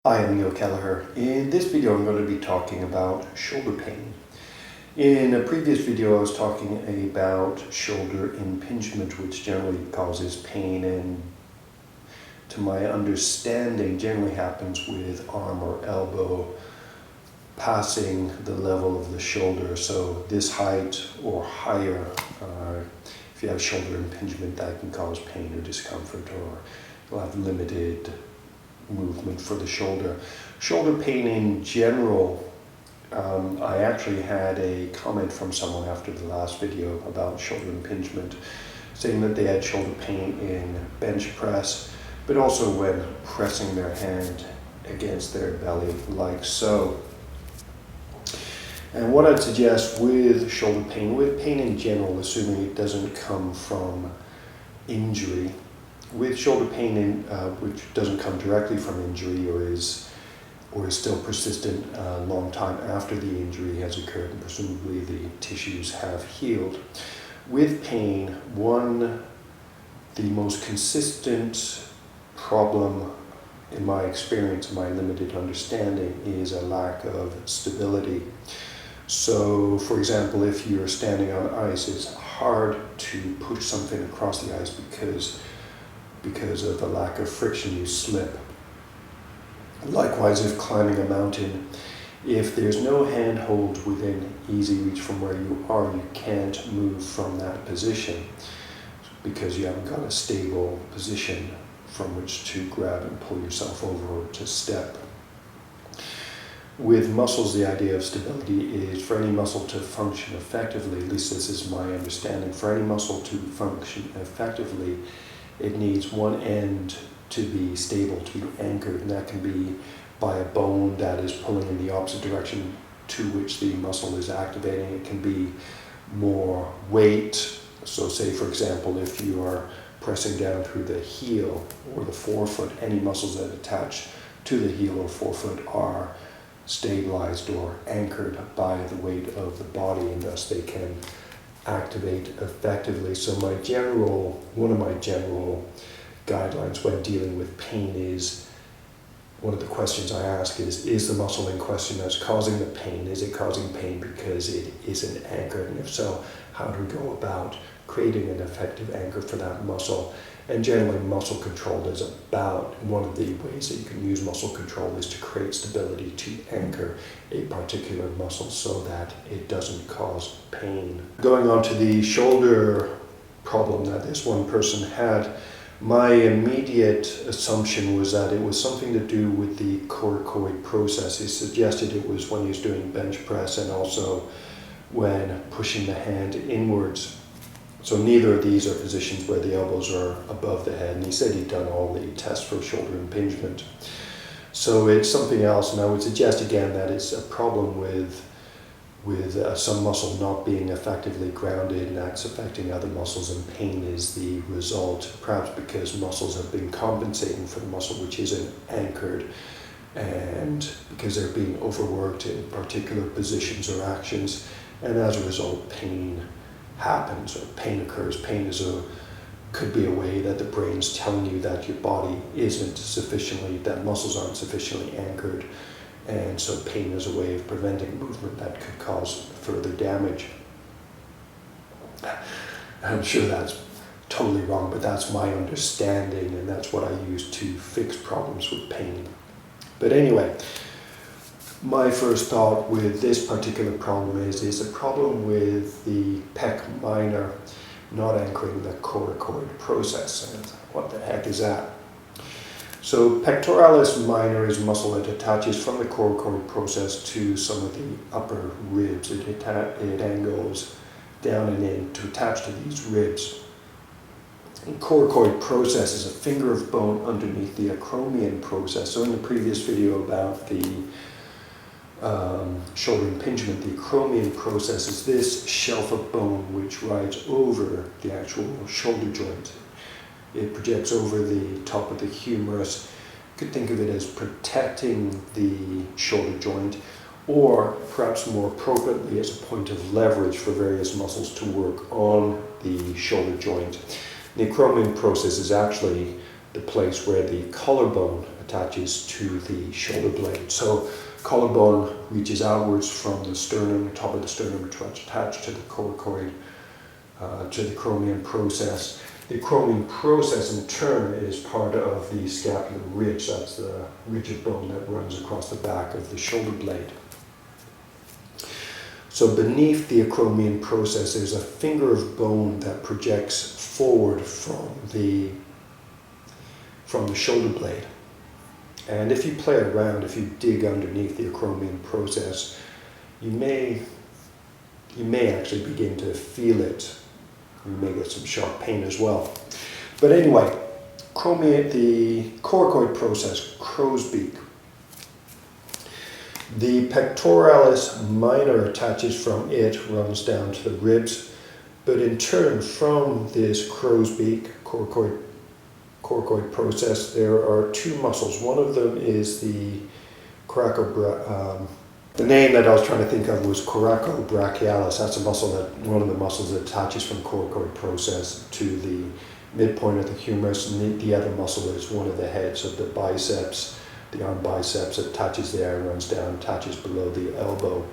Hi, I'm Neil Kelleher. In this video I'm going to be talking about shoulder pain. In a previous video I was talking about shoulder impingement, which generally causes pain and to my understanding generally happens with arm or elbow passing the level of the shoulder. So this height or higher, if you have shoulder impingement, that can cause pain or discomfort, or you'll have limited movement for the shoulder. Shoulder pain in general, I actually had a comment from someone after the last video about shoulder impingement, saying that they had shoulder pain in bench press, but also when pressing their hand against their belly like so. And what I'd suggest with shoulder pain, with pain in general, assuming it doesn't come from injury, with shoulder pain which doesn't come directly from injury or is still persistent a long time after the injury has occurred and presumably the tissues have healed. With pain, the most consistent problem in my experience, my limited understanding, is a lack of stability. So, for example, if you're standing on ice, it's hard to push something across the ice because of the lack of friction, you slip. Likewise, if climbing a mountain, if there's no handhold within easy reach from where you are, you can't move from that position because you haven't got a stable position from which to grab and pull yourself over or to step. With muscles, the idea of stability is for any muscle to function effectively, at least this is my understanding, for any muscle to function effectively, it needs one end to be stable, to be anchored, and that can be by a bone that is pulling in the opposite direction to which the muscle is activating. It can be more weight. So say, for example, if you are pressing down through the heel or the forefoot, any muscles that attach to the heel or forefoot are stabilized or anchored by the weight of the body, and thus they can activate effectively. So one of my general guidelines when dealing with pain is, one of the questions I ask is the muscle in question that's causing the pain, is it causing pain because it isn't anchored? And if so, how do we go about creating an effective anchor for that muscle? And generally muscle control is about, one of the ways that you can use muscle control is to create stability to anchor a particular muscle so that it doesn't cause pain. Going on to the shoulder problem that this one person had, my immediate assumption was that it was something to do with the coracoid process. He suggested it was when he was doing bench press and also when pushing the hand inwards. So neither of these are positions where the elbows are above the head, and he said he'd done all the tests for shoulder impingement. So it's something else, and I would suggest again that it's a problem with some muscle not being effectively grounded, and that's affecting other muscles, and pain is the result, perhaps because muscles have been compensating for the muscle which isn't anchored, and because they're being overworked in particular positions or actions, and as a result pain happens or pain occurs. Pain could be a way that the brain's telling you that your body isn't sufficiently, that muscles aren't sufficiently anchored, and so pain is a way of preventing movement that could cause further damage. I'm sure that's totally wrong, but that's my understanding, and that's what I use to fix problems with pain. But anyway, my first thought with this particular problem is a problem with the pec minor not anchoring the coracoid process. And what the heck is that? So pectoralis minor is a muscle that attaches from the coracoid process to some of the upper ribs. It angles down and in to attach to these ribs. And coracoid process is a finger of bone underneath the acromion process. So in the previous video about the shoulder impingement, the acromion process is this shelf of bone which rides over the actual shoulder joint. It projects over the top of the humerus. You could think of it as protecting the shoulder joint, or perhaps more appropriately as a point of leverage for various muscles to work on the shoulder joint. The acromion process is actually the place where the collarbone attaches to the shoulder blade. So collarbone reaches outwards from the sternum, top of the sternum, attached to the coracoid, to the chromium process. The chromium process in turn is part of the scapular ridge. That's the ridge of bone that runs across the back of the shoulder blade. So beneath the acromion process there's a finger of bone that projects forward from the shoulder blade. And if you play around, if you dig underneath the acromion process, you may actually begin to feel it. You may get some sharp pain as well. But anyway, the coracoid process, crow's beak. The pectoralis minor attaches from it, runs down to the ribs, but in turn from this crow's beak, coracoid process, there are two muscles. One of them is the the name that I was trying to think of was coracobrachialis. That's a muscle one of the muscles that attaches from coracoid process to the midpoint of the humerus, and the other muscle is one of the heads of the biceps. The arm biceps attaches there and runs down, attaches below the elbow.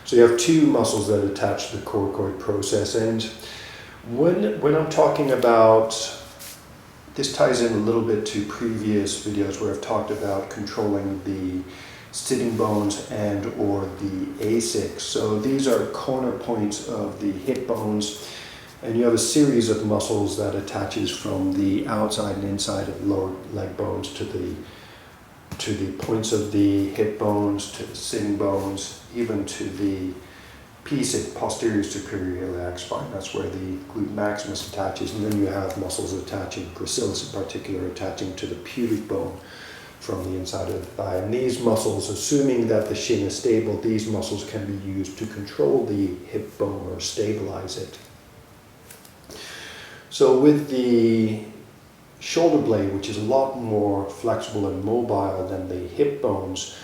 So you have two muscles that attach to the coracoid process. And when I'm talking about, this ties in a little bit to previous videos where I've talked about controlling the sitting bones and or the ASICs. So these are corner points of the hip bones, and you have a series of muscles that attaches from the outside and inside of lower leg bones to the points of the hip bones, to the sitting bones, even to the PSIC, posterior superior iliac spine. That's where the glute maximus attaches, and then you have muscles attaching, gracilis in particular, attaching to the pubic bone from the inside of the thigh. And these muscles, assuming that the shin is stable, these muscles can be used to control the hip bone or stabilize it. So with the shoulder blade, which is a lot more flexible and mobile than the hip bones,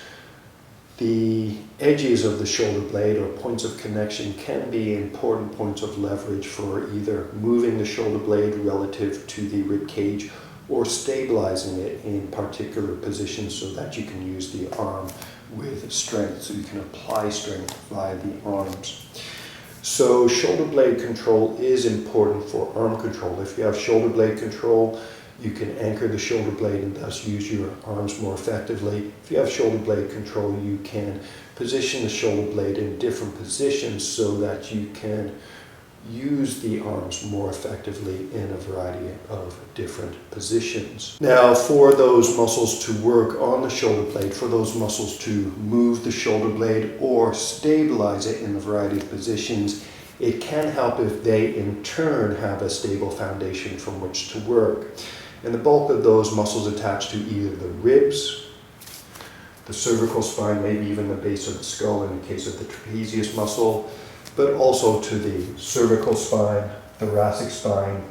the edges of the shoulder blade or points of connection can be important points of leverage for either moving the shoulder blade relative to the rib cage or stabilizing it in particular positions so that you can use the arm with strength, so you can apply strength via the arms. So shoulder blade control is important for arm control. If you have shoulder blade control, you can anchor the shoulder blade and thus use your arms more effectively. If you have shoulder blade control, you can position the shoulder blade in different positions so that you can use the arms more effectively in a variety of different positions. Now, for those muscles to work on the shoulder blade, for those muscles to move the shoulder blade or stabilize it in a variety of positions, it can help if they in turn have a stable foundation from which to work. And the bulk of those muscles attach to either the ribs, the cervical spine, maybe even the base of the skull in the case of the trapezius muscle, but also to the cervical spine, thoracic spine,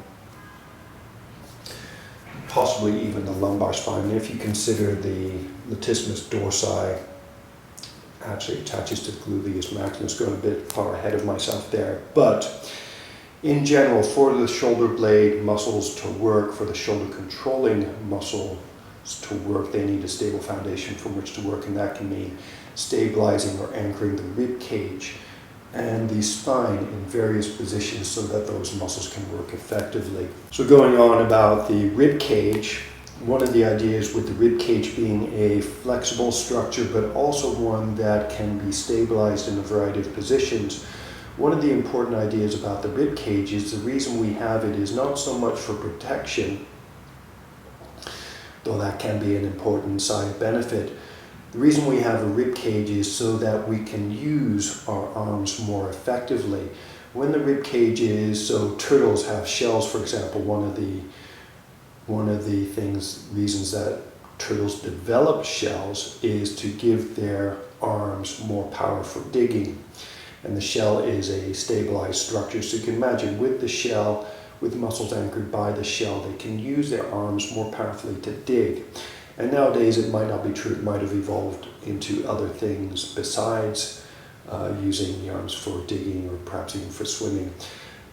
possibly even the lumbar spine. And if you consider the latissimus dorsi actually attaches to the gluteus maximus, going a bit far ahead of myself there. But in general, for the shoulder blade muscles to work, for the shoulder controlling muscles to work, they need a stable foundation from which to work, and that can mean stabilizing or anchoring the rib cage and the spine in various positions so that those muscles can work effectively. So going on about the rib cage, one of the ideas with the rib cage being a flexible structure, but also one that can be stabilized in a variety of positions, one of the important ideas about the rib cage is the reason we have it is not so much for protection, though that can be an important side benefit. The reason we have a rib cage is so that we can use our arms more effectively. When the rib cage is, so turtles have shells, for example. One of the reasons that turtles develop shells is to give their arms more power for digging. And the shell is a stabilized structure. So you can imagine with the shell, with muscles anchored by the shell, they can use their arms more powerfully to dig. And nowadays it might not be true, it might have evolved into other things besides using the arms for digging or perhaps even for swimming.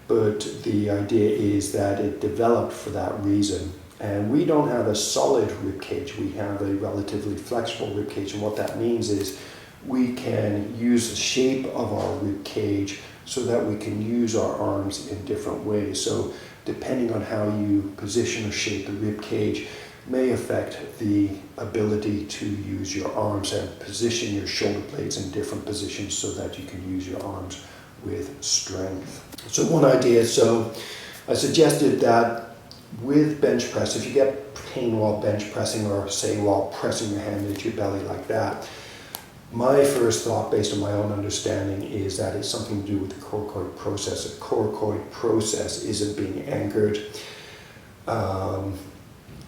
But the idea is that it developed for that reason. And we don't have a solid rib cage, we have a relatively flexible rib cage, and what that means is we can use the shape of our rib cage so that we can use our arms in different ways. So depending on how you position or shape the rib cage may affect the ability to use your arms and position your shoulder blades in different positions so that you can use your arms with strength. So one idea, so I suggested that with bench press, if you get pain while bench pressing or say while pressing your hand into your belly like that, my first thought based on my own understanding is that it's something to do with the coracoid process. The coracoid process isn't being anchored,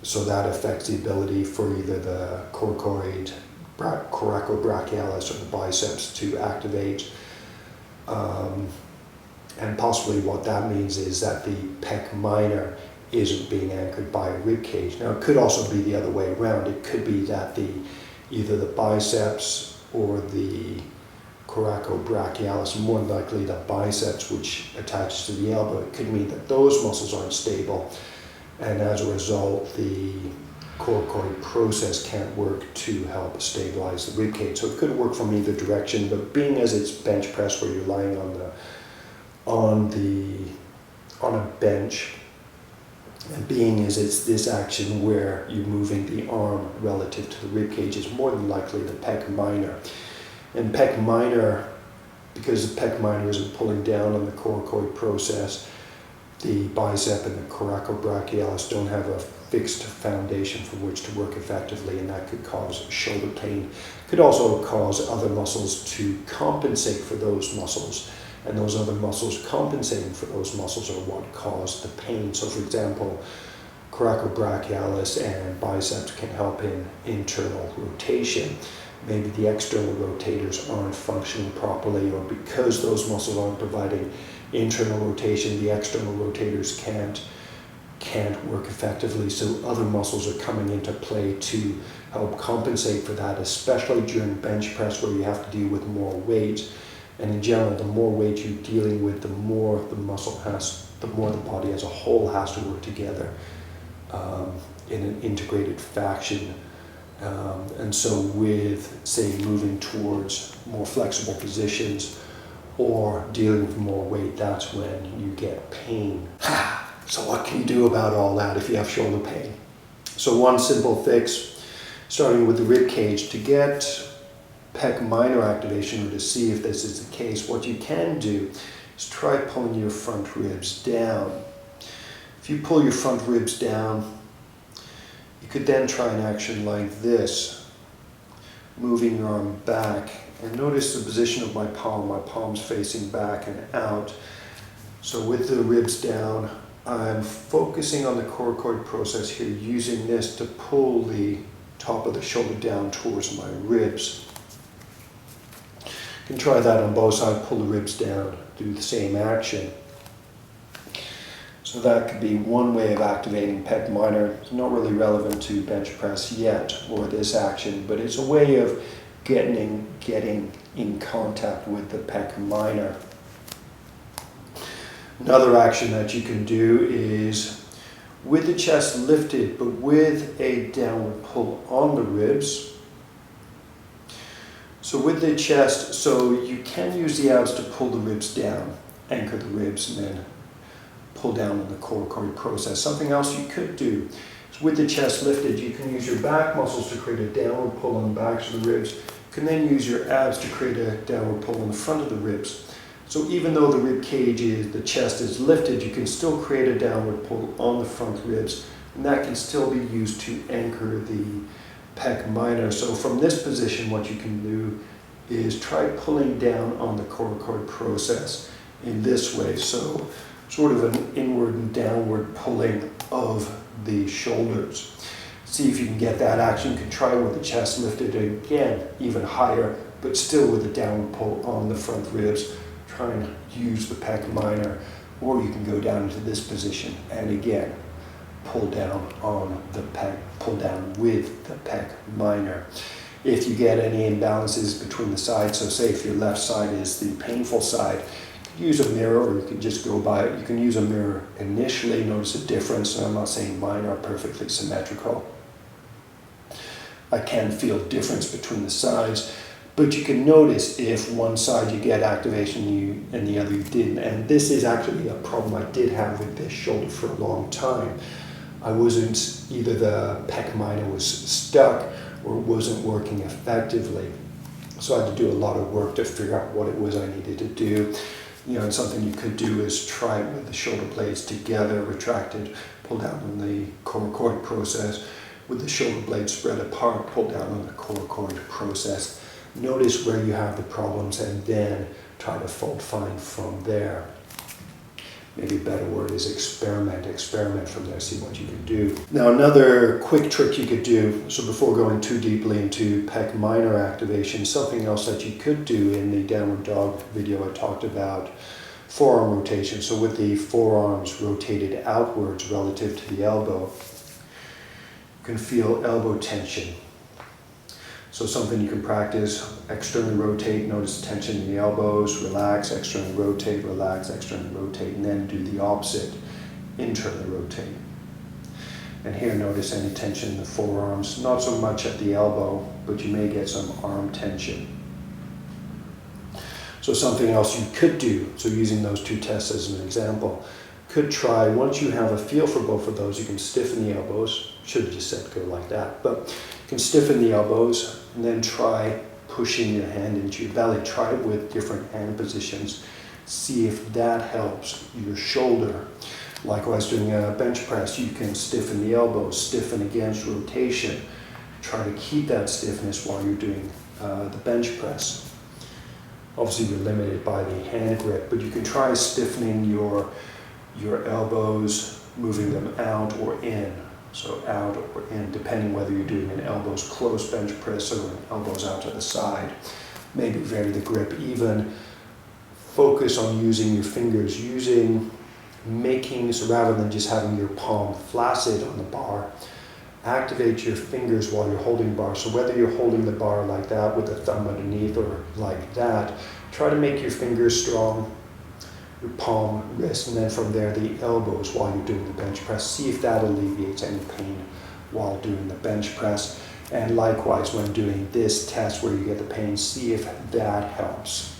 so that affects the ability for either the coracoid, coracobrachialis, or the biceps to activate. And possibly what that means is that the pec minor isn't being anchored by a rib cage. Now it could also be the other way around. It could be that either the biceps or the coracobrachialis, more than likely the biceps, which attaches to the elbow, it could mean that those muscles aren't stable, and as a result the coracoid process can't work to help stabilize the rib cage. So it could work from either direction, but being as it's bench press where you're lying on a bench, and being as it's this action where you're moving the arm relative to the rib cage, is more than likely the pec minor. And pec minor, because the pec minor isn't pulling down on the coracoid process, the bicep and the coracobrachialis don't have a fixed foundation from which to work effectively, and that could cause shoulder pain. Could also cause other muscles to compensate for those muscles, and those other muscles compensating for those muscles are what cause the pain. So for example, coracobrachialis and biceps can help in internal rotation. Maybe the external rotators aren't functioning properly, or because those muscles aren't providing internal rotation, the external rotators can't work effectively, so other muscles are coming into play to help compensate for that, especially during bench press where you have to deal with more weight. And in general, the more weight you're dealing with, the more the body as a whole has to work together in an integrated fashion. And so with, say, moving towards more flexible positions or dealing with more weight, that's when you get pain. So what can you do about all that if you have shoulder pain? So one simple fix, starting with the rib cage, to get pec minor activation, or to see if this is the case, what you can do is try pulling your front ribs down. If you pull your front ribs down, you could then try an action like this, moving your arm back, and notice the position of my palm's facing back and out. So with the ribs down, I'm focusing on the coracoid process here, using this to pull the top of the shoulder down towards my ribs. You can try that on both sides, pull the ribs down, do the same action. So that could be one way of activating pec minor. It's not really relevant to bench press yet, or this action, but it's a way of getting in contact with the pec minor. Another action that you can do is with the chest lifted, but with a downward pull on the ribs. So with the chest, so you can use the abs to pull the ribs down, anchor the ribs, and then pull down on the coracoid process. Something else you could do is with the chest lifted, you can use your back muscles to create a downward pull on the backs of the ribs. You can then use your abs to create a downward pull on the front of the ribs. So even though the rib cage the chest is lifted, you can still create a downward pull on the front ribs, and that can still be used to anchor the pec minor. So from this position, what you can do is try pulling down on the coracoid process in this way. So sort of an inward and downward pulling of the shoulders. See if you can get that action. You can try with the chest lifted again, even higher, but still with a downward pull on the front ribs. Try and use the pec minor, or you can go down into this position and again pull down on the pec, pull down with the pec minor. If you get any imbalances between the sides, so say if your left side is the painful side, you can use a mirror, or you can just go by it. You can use a mirror initially, notice a difference, and I'm not saying mine are perfectly symmetrical. I can feel difference between the sides, but you can notice if one side you get activation and the other you didn't. And this is actually a problem I did have with this shoulder for a long time. I wasn't, either the pec minor was stuck or it wasn't working effectively. So I had to do a lot of work to figure out what it was I needed to do. And something you could do is try it with the shoulder blades together, retracted, pull down on the coracoid process. With the shoulder blades spread apart, pull down on the coracoid process. Notice where you have the problems and then try to fault find from there. Maybe a better word is experiment. Experiment from there, see what you can do. Now another quick trick you could do, so before going too deeply into pec minor activation, something else that you could do in the downward dog video I talked about, forearm rotation. So with the forearms rotated outwards relative to the elbow, you can feel elbow tension. So something you can practice, externally rotate, notice tension in the elbows, relax, externally rotate, relax, externally rotate, and then do the opposite, internally rotate. And here notice any tension in the forearms, not so much at the elbow, but you may get some arm tension. So something else you could do, so using those two tests as an example, could try, once you have a feel for both of those, you can stiffen the elbows. Should have just said go like that, but you can stiffen the elbows and then try pushing your hand into your belly. Try it with different hand positions. See if that helps your shoulder. Likewise, doing a bench press, you can stiffen the elbows, stiffen against rotation. Try to keep that stiffness while you're doing the bench press. Obviously, you're limited by the hand grip, but you can try stiffening your elbows, moving them out or in. So out or in, depending whether you're doing an elbows close bench press or an elbows out to the side. Maybe vary the grip, even focus on using your fingers, so rather than just having your palm flaccid on the bar, activate your fingers while you're holding bar. So whether you're holding the bar like that with the thumb underneath or like that, try to make your fingers strong, your palm, wrist, and then from there the elbows while you're doing the bench press. See if that alleviates any pain while doing the bench press. And likewise, when doing this test where you get the pain, see if that helps.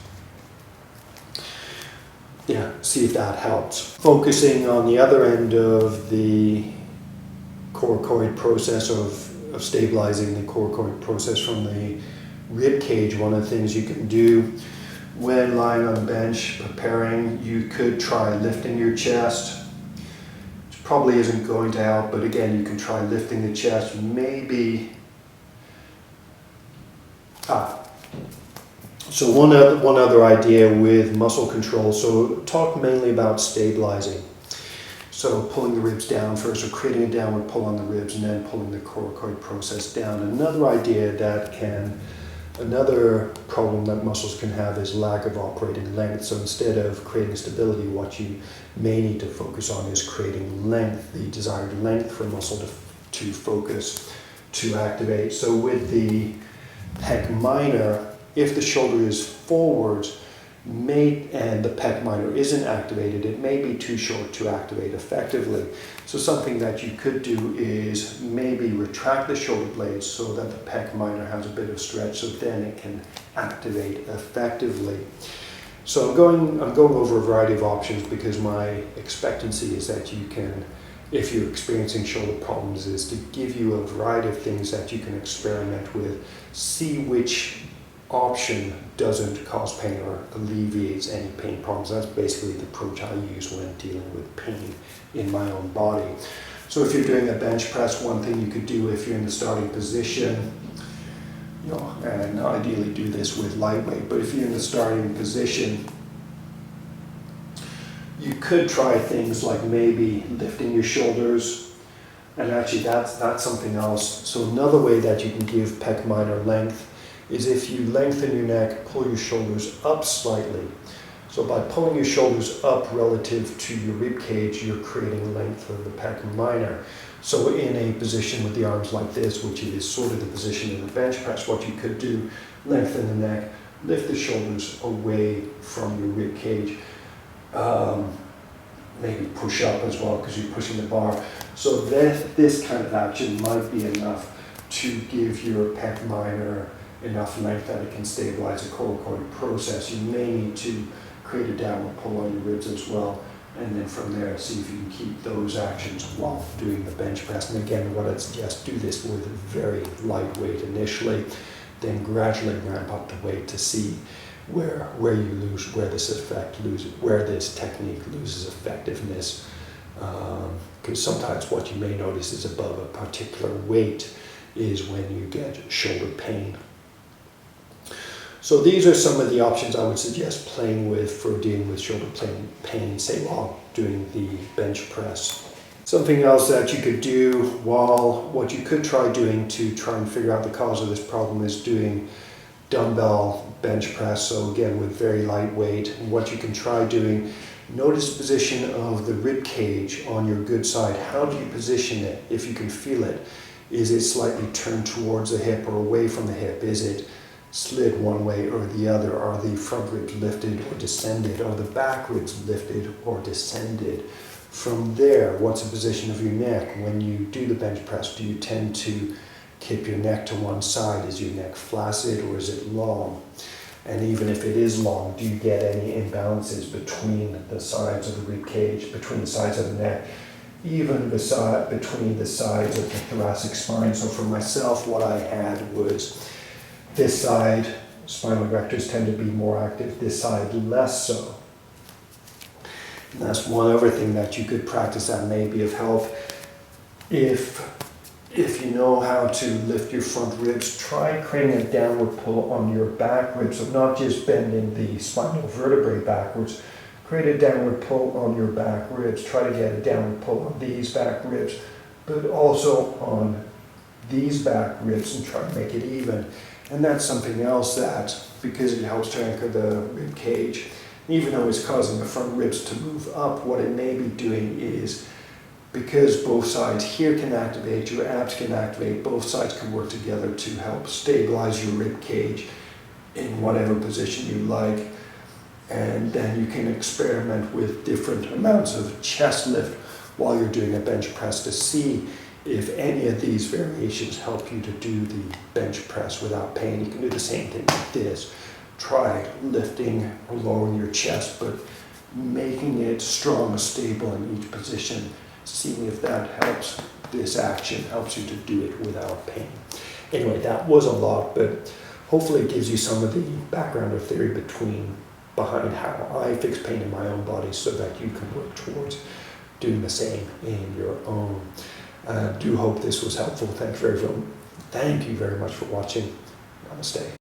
See if that helps. Focusing on the other end of the coracoid process of stabilizing the coracoid process from the rib cage, one of the things you can do when lying on a bench preparing, you could try lifting your chest, which probably isn't going to help, but again, you can try lifting the chest. Maybe, so one other idea with muscle control, so talk mainly about stabilizing. So pulling the ribs down first, or creating a downward pull on the ribs and then pulling the coracoid process down. Another problem that muscles can have is lack of operating length. So instead of creating stability, what you may need to focus on is creating length, the desired length for muscle to focus, to activate. So with the pec minor, if the shoulder is forwards and the pec minor isn't activated, it may be too short to activate effectively. So something that you could do is maybe retract the shoulder blades so that the pec minor has a bit of stretch, so then it can activate effectively. So I'm going over a variety of options because my expectancy is that you can, if you're experiencing shoulder problems, is to give you a variety of things that you can experiment with, see which option doesn't cause pain or alleviates any pain problems. That's basically the approach I use when dealing with pain in my own body. So if you're doing a bench press, one thing you could do if you're in the starting position, and ideally do this with lightweight, but if you're in the starting position, you could try things like maybe lifting your shoulders, and actually that's something else. So another way that you can give pec minor length is if you lengthen your neck, pull your shoulders up slightly. So by pulling your shoulders up relative to your rib cage, you're creating length of the pec minor. So in a position with the arms like this, which is sort of the position in the bench press, what you could do, lengthen the neck, lift the shoulders away from your rib cage. maybe push up as well because you're pushing the bar. So this kind of action might be enough to give your pec minor enough length that it can stabilize the coracoid process. You may need to create a downward pull on your ribs as well, and then from there see if you can keep those actions while doing the bench press. And again, what I'd suggest, do this with very light weight initially, then gradually ramp up the weight to see where you lose, where this technique loses effectiveness. Because sometimes what you may notice is above a particular weight is when you get shoulder pain. So these are some of the options I would suggest playing with for dealing with shoulder pain, say while doing the bench press. Something else that you could do what you could try doing to try and figure out the cause of this problem is doing dumbbell bench press. So again, with very light weight, what you can try doing, notice the position of the rib cage on your good side. How do you position it if you can feel it? Is it slightly turned towards the hip or away from the hip? Is it slid one way or the other? Are the front ribs lifted or descended? Are the back ribs lifted or descended? From there, what's the position of your neck? When you do the bench press, do you tend to tip your neck to one side? Is your neck flaccid or is it long? And even if it is long, do you get any imbalances between the sides of the rib cage, between the sides of the neck, even between the sides of the thoracic spine? So for myself, what I had was this side, spinal erectors tend to be more active, this side less so. And that's one other thing that you could practice that may be of help. If you know how to lift your front ribs, try creating a downward pull on your back ribs. So not just bending the spinal vertebrae backwards, create a downward pull on your back ribs. Try to get a downward pull on these back ribs, but also on these back ribs, and try to make it even. And that's something else that, because it helps to anchor the rib cage, even though it's causing the front ribs to move up, what it may be doing is, because both sides here can activate, your abs can activate, both sides can work together to help stabilize your rib cage in whatever position you like. And then you can experiment with different amounts of chest lift while you're doing a bench press to see if any of these variations help you to do the bench press without pain. You can do the same thing with this. Try lifting or lowering your chest, but making it strong, stable in each position, seeing if that helps. This action helps you to do it without pain. Anyway, that was a lot, but hopefully it gives you some of the background or theory behind how I fix pain in my own body so that you can work towards doing the same in your own. I do hope this was helpful. Thank you very much for watching. Namaste.